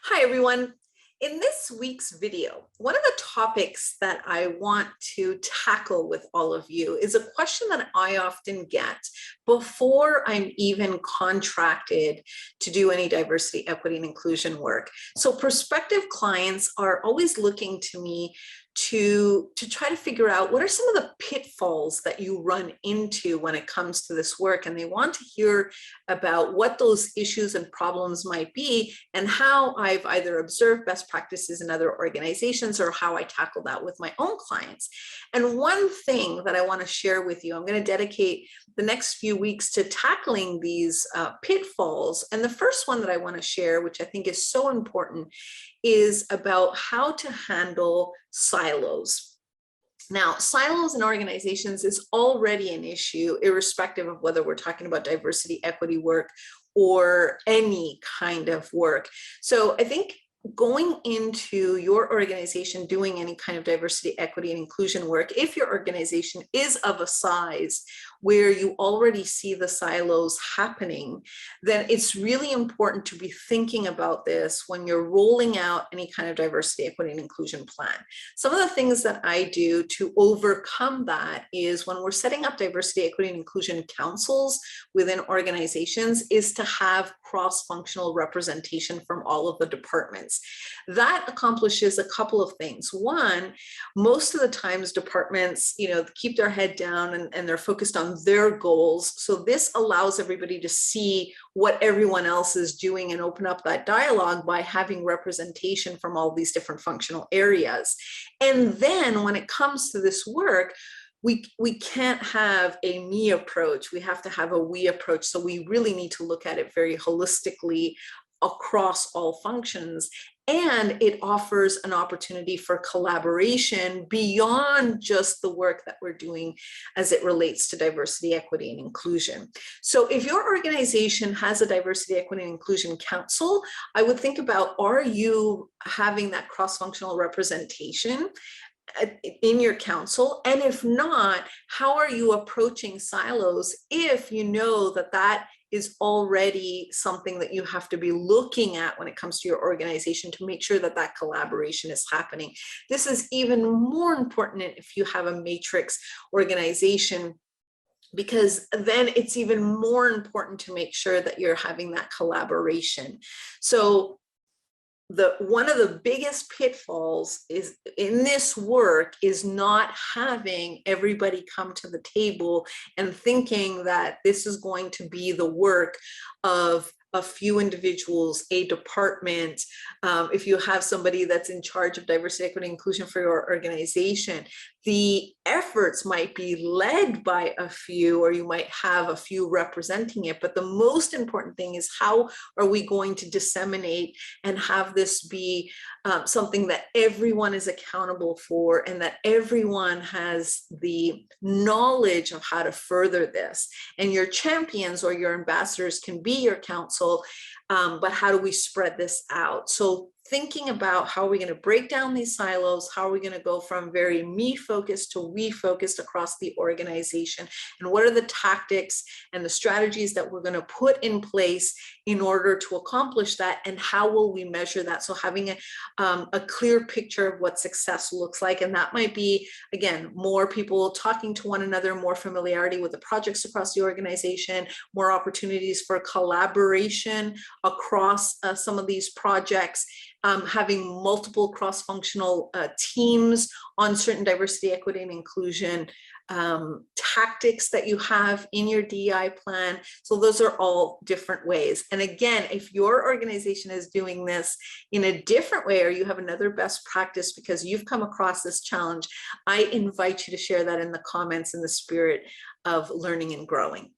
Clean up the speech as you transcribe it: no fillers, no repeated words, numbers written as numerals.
Hi, everyone. In this week's video, one of the topics that I want to tackle with all of you is a question that I often get before I'm even contracted to do any diversity, equity, and inclusion work. So prospective clients are always looking to me to try to figure out what are some of the pitfalls that you run into when it comes to this work. And they want to hear about what those issues and problems might be and how I've either observed best practices in other organizations or how I tackle that with my own clients. And one thing that I want to share with you, I'm going to dedicate the next few weeks to tackling these pitfalls. And the first one that I want to share, which I think is so important, is about how to handle silos. Now, silos in organizations is already an issue, irrespective of whether we're talking about diversity, equity work, or any kind of work. So I think going into your organization, doing any kind of diversity, equity, and inclusion work, if your organization is of a size where you already see the silos happening, then it's really important to be thinking about this when you're rolling out any kind of diversity, equity, and inclusion plan. Some of the things that I do to overcome that is when we're setting up diversity, equity, and inclusion councils within organizations is to have cross-functional representation from all of the departments. That accomplishes a couple of things. One, most of the times departments, keep their head down and they're focused on their goals. So this allows everybody to see what everyone else is doing and open up that dialogue by having representation from all these different functional areas. And then when it comes to this work, we can't have a me approach. We have to have a we approach. So we really need to look at it very holistically across all functions. And it offers an opportunity for collaboration beyond just the work that we're doing as it relates to diversity, equity, and inclusion. So if your organization has a diversity, equity, and inclusion council, I would think about, are you having that cross-functional representation in your council? And if not, how are you approaching silos if you know that that is already something that you have to be looking at when it comes to your organization to make sure that that collaboration is happening? This is even more important if you have a matrix organization, because then it's even more important to make sure that you're having that collaboration. So one of the biggest pitfalls is in this work is not having everybody come to the table and thinking that this is going to be the work of a few individuals, a department. If you have somebody that's in charge of diversity, equity, and inclusion for your organization, the efforts might be led by a few, or you might have a few representing it. But the most important thing is, how are we going to disseminate and have this be something that everyone is accountable for, and that everyone has the knowledge of how to further this? And your champions or your ambassadors can be your council, but how do we spread this out? So thinking about how are we going to break down these silos, how are we going to go from very me focused to we focused across the organization, and what are the tactics and the strategies that we're going to put in place in order to accomplish that, and how will we measure that? So having a clear picture of what success looks like, and that might be, again, more people talking to one another, more familiarity with the projects across the organization, more opportunities for collaboration across some of these projects, having multiple cross-functional teams on certain diversity, equity, and inclusion tactics that you have in your DEI plan. So those are all different ways. And again, if your organization is doing this in a different way, or you have another best practice because you've come across this challenge, I invite you to share that in the comments in the spirit of learning and growing.